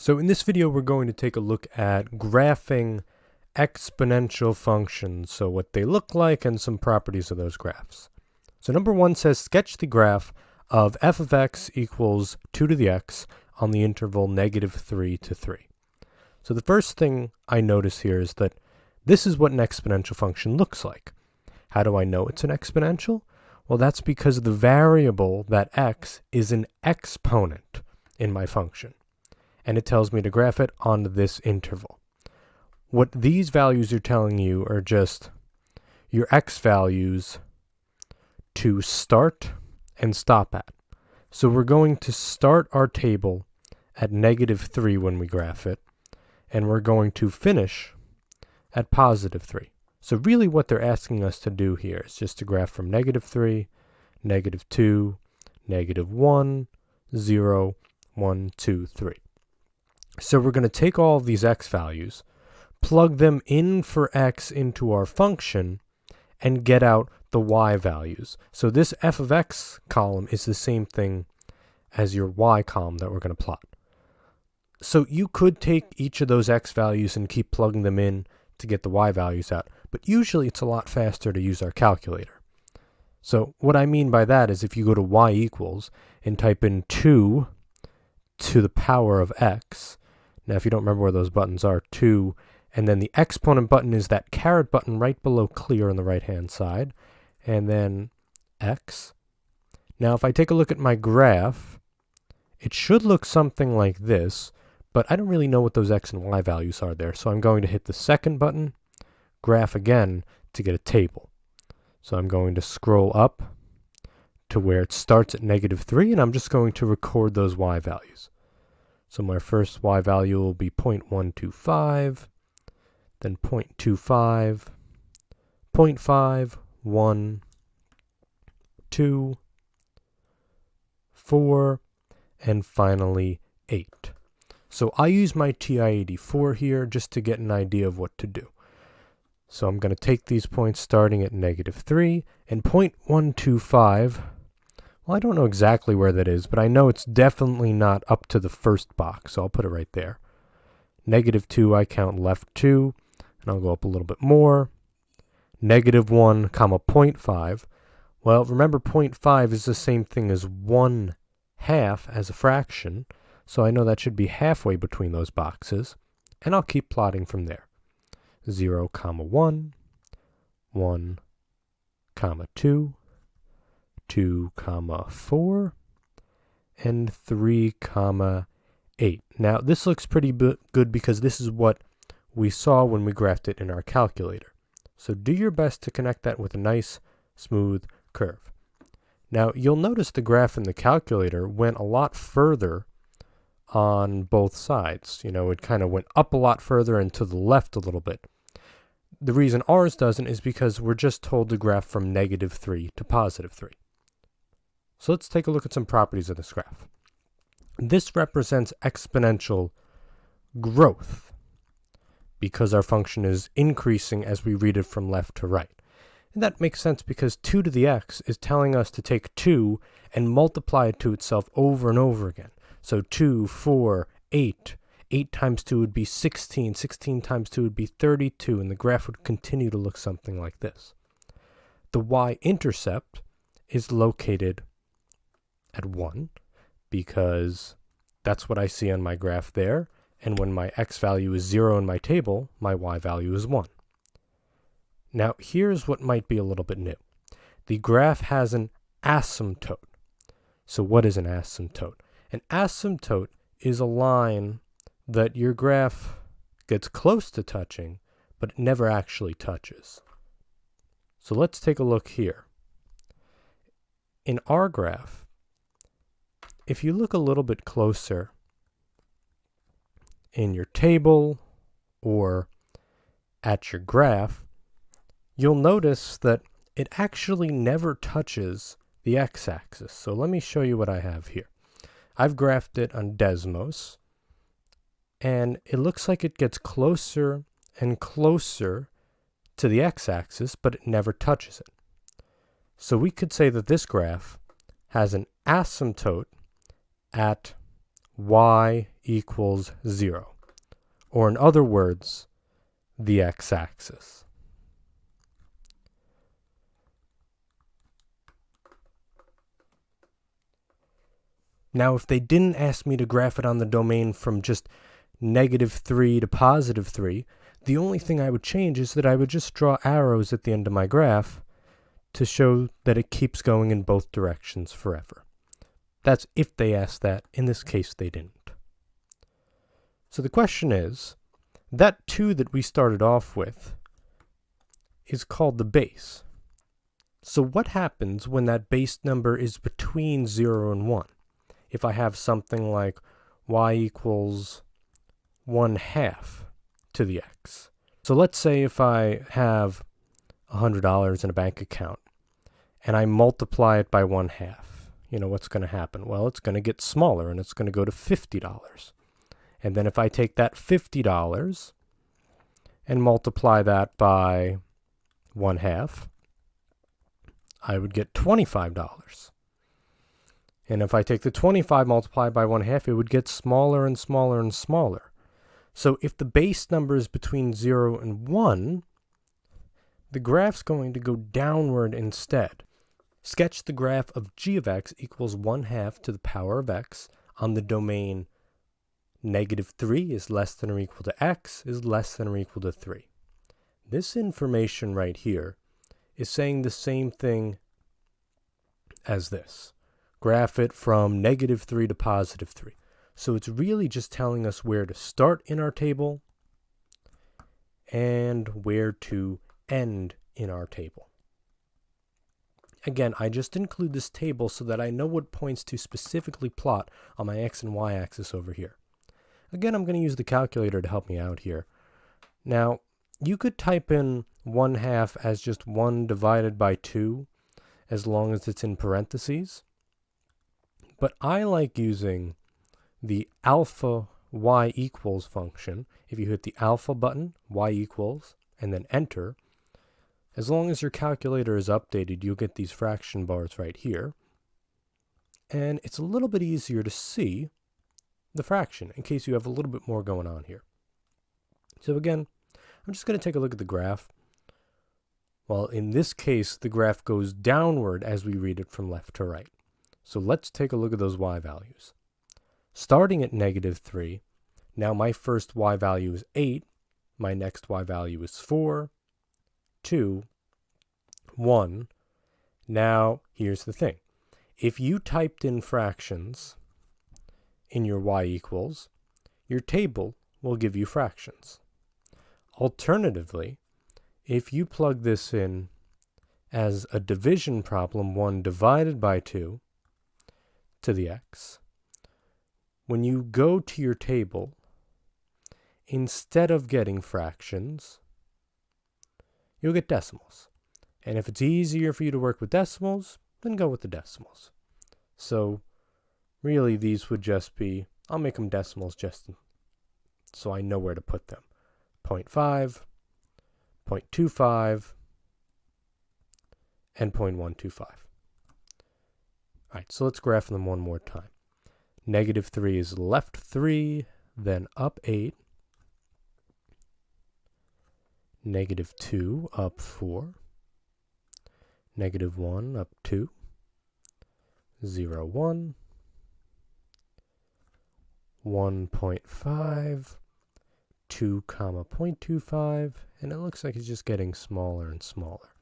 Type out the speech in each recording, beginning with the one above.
So in this video, we're going to take a look at graphing exponential functions, so what they look like and some properties of those graphs. So number one says sketch the graph of f of x equals 2 to the x on the interval -3 to 3. So the first thing I notice here is that this is what an exponential function looks like. How do I know it's an exponential? Well, that's because the variable, that x, is an exponent in my function, and it tells me to graph it on this interval. What these values are telling you are just your x values to start and stop at. So we're going to start our table at -3 when we graph it, and we're going to finish at +3. So really what they're asking us to do here is just to graph from -3, -2, -1, 0, 1, 2, 3. So we're going to take all of these x values, plug them in for x into our function, and get out the y values. So this f of x column is the same thing as your y column that we're going to plot. So you could take each of those x values and keep plugging them in to get the y values out, but usually it's a lot faster to use our calculator. So what I mean by that is if you go to y equals and type in 2 to the power of x, now if you don't remember where those buttons are, 2, and then the exponent button is that caret button right below clear on the right hand side, and then x. Now if I take a look at my graph, it should look something like this, but I don't really know what those x and y values are there, so I'm going to hit the second button, graph again, to get a table. So I'm going to scroll up to where it starts at -3, and I'm just going to record those y values. So my first y value will be 0.125, then 0.25, 0.5, 1, 2, 4, and finally 8. So I use my TI-84 here just to get an idea of what to do. So I'm going to take these points starting at -3, and 0.125, well, I don't know exactly where that is, but I know it's definitely not up to the first box, so I'll put it right there. -2, I count left 2, and I'll go up a little bit more. -1, comma 0.5. Well, remember 0.5 is the same thing as 1/2 as a fraction, so I know that should be halfway between those boxes, and I'll keep plotting from there. 0, comma 1, 1, comma 2, 2, comma 4, and 3, comma 8. Now this looks pretty good because this is what we saw when we graphed it in our calculator. So do your best to connect that with a nice smooth curve. Now you'll notice the graph in the calculator went a lot further on both sides. You know, it kind of went up a lot further and to the left a little bit. The reason ours doesn't is because we're just told to graph from -3 to +3. So let's take a look at some properties of this graph. This represents exponential growth because our function is increasing as we read it from left to right. And that makes sense because 2 to the x is telling us to take 2 and multiply it to itself over and over again. So 2, 4, 8. 8 times 2 would be 16. 16 times 2 would be 32, and the graph would continue to look something like this. The y-intercept is located at 1 because that's what I see on my graph there, and when my x value is 0 in my table, my y value is 1. Now here's what might be a little bit new. The graph has an asymptote. So what is an asymptote? An asymptote is a line that your graph gets close to touching, but it never actually touches. So let's take a look here. In our graph, if you look a little bit closer in your table or at your graph, you'll notice that it actually never touches the x-axis. So let me show you what I have here. I've graphed it on Desmos, and it looks like it gets closer and closer to the x-axis, but it never touches it. So we could say that this graph has an asymptote at y equals 0. Or in other words, the x-axis. Now, if they didn't ask me to graph it on the domain from just -3 to +3, the only thing I would change is that I would just draw arrows at the end of my graph to show that it keeps going in both directions forever. That's if they asked that. In this case, they didn't. So the question is, that 2 that we started off with is called the base. So what happens when that base number is between 0 and 1? If I have something like y equals 1/2 to the x. So let's say if I have $100 in a bank account and I multiply it by 1/2, what's going to happen? Well, it's going to get smaller and it's going to go to $50. And then if I take that $50 and multiply that by 1/2, I would get $25. And if I take the 25 multiplied by 1/2, it would get smaller and smaller and smaller. So if the base number is between 0 and 1, the graph's going to go downward instead. Sketch the graph of g of x equals 1/2 to the power of x on the domain -3 is less than or equal to x is less than or equal to 3. This information right here is saying the same thing as this. Graph it from -3 to +3. So it's really just telling us where to start in our table and where to end in our table. Again, I just include this table so that I know what points to specifically plot on my x and y axis over here. Again, I'm going to use the calculator to help me out here. Now, you could type in 1/2 as just 1 divided by 2, as long as it's in parentheses. But I like using the alpha y equals function. If you hit the alpha button, y equals, and then enter, as long as your calculator is updated, you'll get these fraction bars right here. And it's a little bit easier to see the fraction in case you have a little bit more going on here. So again, I'm just going to take a look at the graph. Well, in this case, the graph goes downward as we read it from left to right. So let's take a look at those y values. Starting at -3, now my first y value is 8, my next y value is 4, 2, 1. Now, here's the thing. If you typed in fractions in your y equals, your table will give you fractions. Alternatively, if you plug this in as a division problem, 1 divided by 2 to the x, when you go to your table, instead of getting fractions, you'll get decimals. And if it's easier for you to work with decimals, then go with the decimals. So really these would just be, I'll make them decimals just so I know where to put them. 0.5, 0.25, and 0.125. All right, so let's graph them one more time. -3 is left 3, then up 8. -2 up 4. -1 up 2. 0, 1. 1.5. 2, 0.25. And it looks like it's just getting smaller and smaller.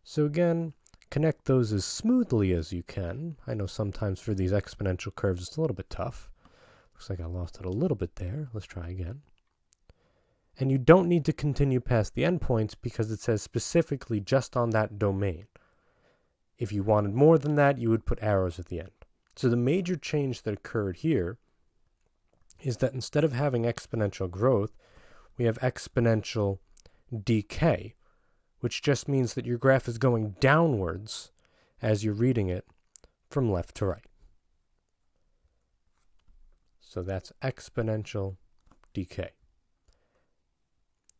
So again, connect those as smoothly as you can. I know sometimes for these exponential curves it's a little bit tough. Looks like I lost it a little bit there. Let's try again. And you don't need to continue past the endpoints because it says specifically just on that domain. If you wanted more than that, you would put arrows at the end. So the major change that occurred here is that instead of having exponential growth, we have exponential decay, which just means that your graph is going downwards as you're reading it from left to right. So that's exponential decay.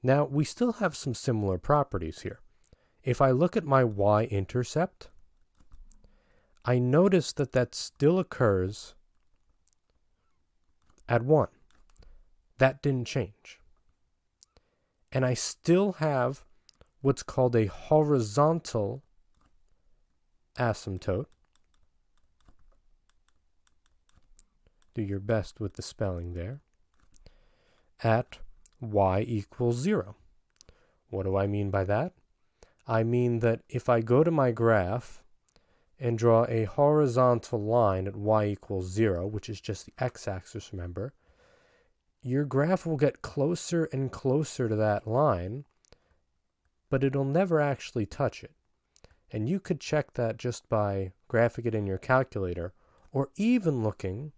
Now, we still have some similar properties here. If I look at my y-intercept, I notice that that still occurs at 1. That didn't change. And I still have what's called a horizontal asymptote. Do your best with the spelling there. At y equals 0. What do I mean by that? I mean that if I go to my graph and draw a horizontal line at y equals 0, which is just the x-axis, remember, your graph will get closer and closer to that line, but it'll never actually touch it. And you could check that just by graphing it in your calculator, or even looking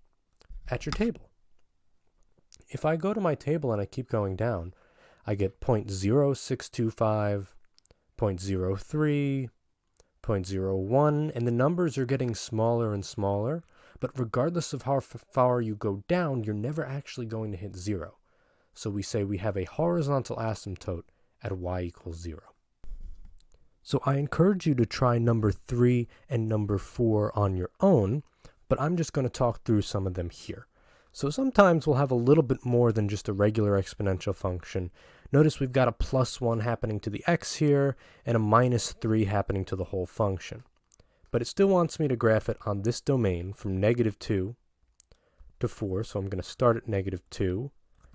at your table. If I go to my table and I keep going down, I get 0.0625, 0.03, 0.01, and the numbers are getting smaller and smaller, but regardless of how far you go down, you're never actually going to hit 0. So we say we have a horizontal asymptote at y equals 0. So I encourage you to try number 3 and number 4 on your own, but I'm just going to talk through some of them here. So sometimes we'll have a little bit more than just a regular exponential function. Notice we've got a +1 happening to the x here, and a -3 happening to the whole function. But it still wants me to graph it on this domain from -2 to 4, so I'm going to start at -2,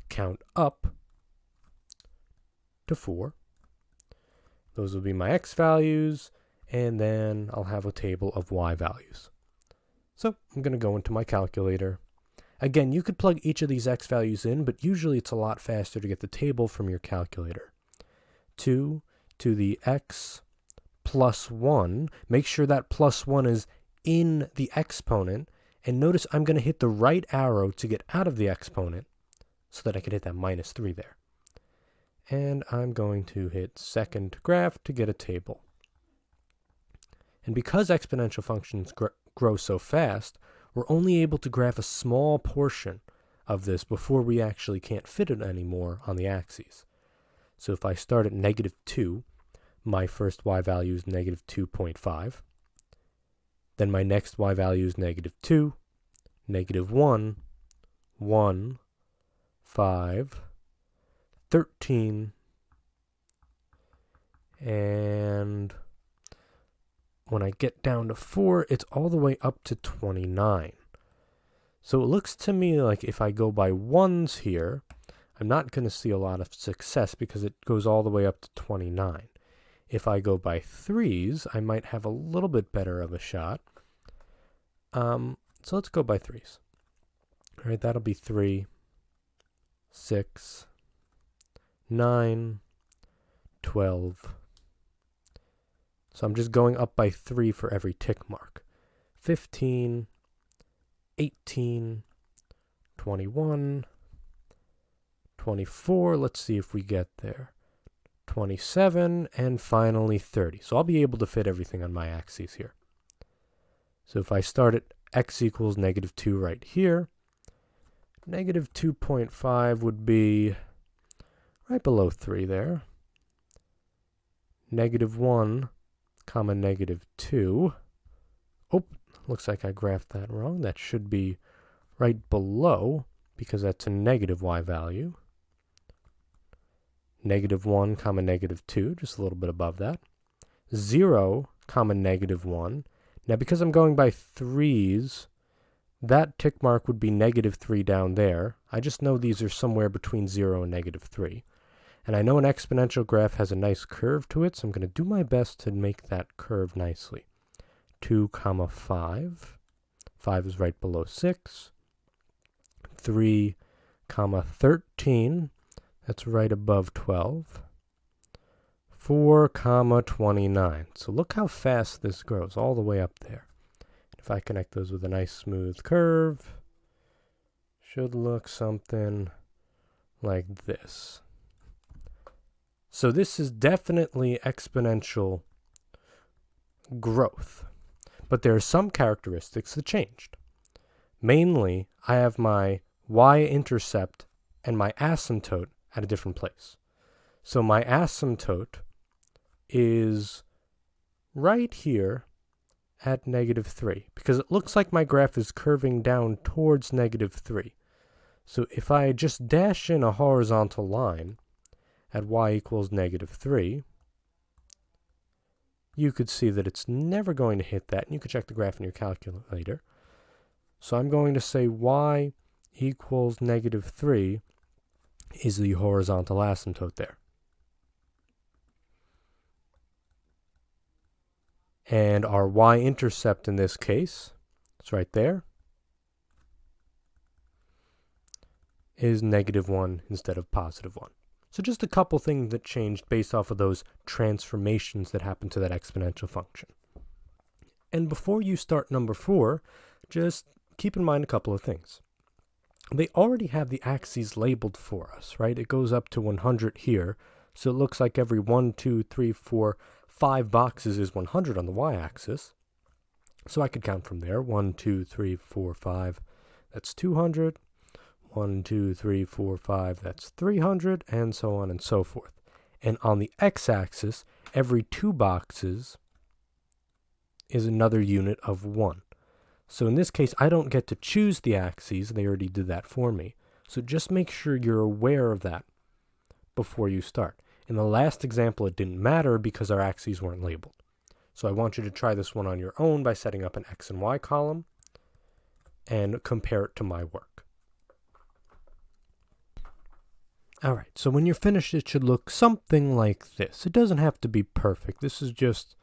count up to 4. Those will be my x values, and then I'll have a table of y values. So I'm going to go into my calculator. Again, you could plug each of these x values in, but usually it's a lot faster to get the table from your calculator. 2 to the x plus 1. Make sure that +1 is in the exponent, and notice I'm going to hit the right arrow to get out of the exponent so that I can hit that -3 there. And I'm going to hit second graph to get a table. And because exponential functions grow so fast, we're only able to graph a small portion of this before we actually can't fit it anymore on the axes. So if I start at -2, my first y value is -2.5. Then my next y value is -2, -1, 1, 5, 13, and when I get down to 4, it's all the way up to 29. So it looks to me like if I go by 1s here, I'm not going to see a lot of success because it goes all the way up to 29. If I go by 3s, I might have a little bit better of a shot. So let's go by 3s. All right, that'll be 3, 6, 9, 12. So I'm just going up by 3 for every tick mark. 15, 18, 21, 24. Let's see if we get there. 27, and finally 30. So I'll be able to fit everything on my axes here. So if I start at x equals -2 right here, -2.5 would be right below 3 there. -1, comma -2. Oh, looks like I graphed that wrong. That should be right below because that's a negative y value. -1, comma -2, just a little bit above that. 0, comma -1. Now, because I'm going by 3s, that tick mark would be -3 down there. I just know these are somewhere between 0 and -3. And I know an exponential graph has a nice curve to it, so I'm going to do my best to make that curve nicely. 2, comma 5. 5 is right below 6. 3, comma 13. That's right above 12. 4, comma 29. So look how fast this grows, all the way up there. If I connect those with a nice smooth curve, should look something like this. So this is definitely exponential growth. But there are some characteristics that changed. Mainly, I have my y-intercept and my asymptote at a different place. So my asymptote is right here at -3 because it looks like my graph is curving down towards -3. So if I just dash in a horizontal line at y equals -3, you could see that it's never going to hit that, and you could check the graph in your calculator. So I'm going to say y equals -3 is the horizontal asymptote there. And our y-intercept in this case, it's right there, is -1 instead of +1. So just a couple things that changed based off of those transformations that happened to that exponential function. And before you start number 4, just keep in mind a couple of things. They already have the axes labeled for us, right? It goes up to 100 here, so it looks like every 1, 2, 3, 4, 5 boxes is 100 on the y-axis. So I could count from there. 1, 2, 3, 4, 5, that's 200. 1, 2, 3, 4, 5, that's 300, and so on and so forth. And on the x-axis, every 2 boxes is another unit of 1. So in this case, I don't get to choose the axes. They already did that for me. So just make sure you're aware of that before you start. In the last example, it didn't matter because our axes weren't labeled. So I want you to try this one on your own by setting up an x and y column and compare it to my work. Alright, so when you're finished, it should look something like this. It doesn't have to be perfect. This is just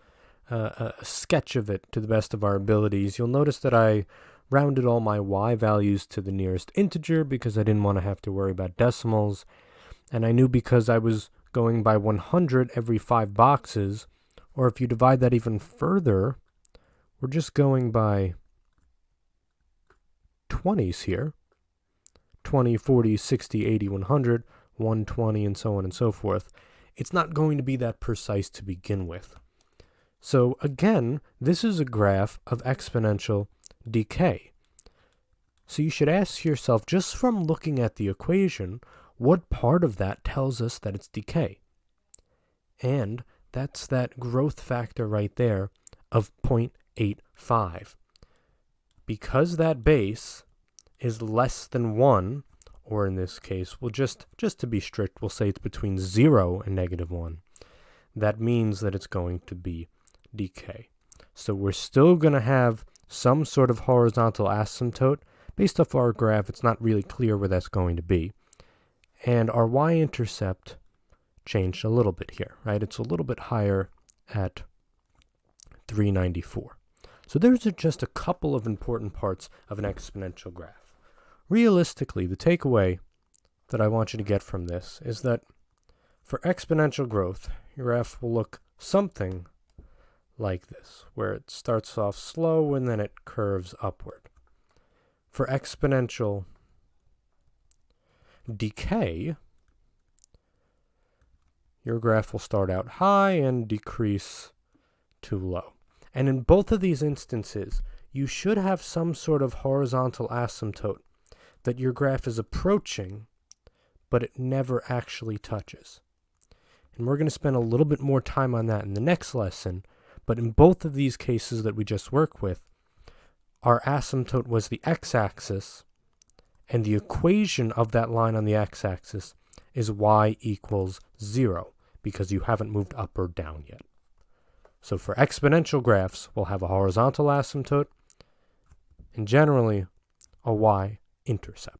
a sketch of it to the best of our abilities. You'll notice that I rounded all my y values to the nearest integer because I didn't want to have to worry about decimals. And I knew because I was going by 100 every 5 boxes, or if you divide that even further, we're just going by 20s here. 20, 40, 60, 80, 100, 120, and so on and so forth. It's not going to be that precise to begin with. So again, this is a graph of exponential decay. So you should ask yourself, just from looking at the equation, what part of that tells us that it's decay? And that's that growth factor right there of 0.85. Because that base is less than 1, or in this case, we'll just to be strict, we'll say it's between 0 and -1. That means that it's going to be decay. So we're still going to have some sort of horizontal asymptote. Based off our graph, it's not really clear where that's going to be. And our y-intercept changed a little bit here, right? It's a little bit higher at 394. So there's just a couple of important parts of an exponential graph. Realistically, the takeaway that I want you to get from this is that for exponential growth, your graph will look something like this, where it starts off slow and then it curves upward. For exponential decay, your graph will start out high and decrease to low. And in both of these instances, you should have some sort of horizontal asymptote that your graph is approaching, but it never actually touches. And we're going to spend a little bit more time on that in the next lesson, but in both of these cases that we just worked with, our asymptote was the x-axis, and the equation of that line on the x-axis is y equals 0, because you haven't moved up or down yet. So for exponential graphs, we'll have a horizontal asymptote, and generally a y-intercept.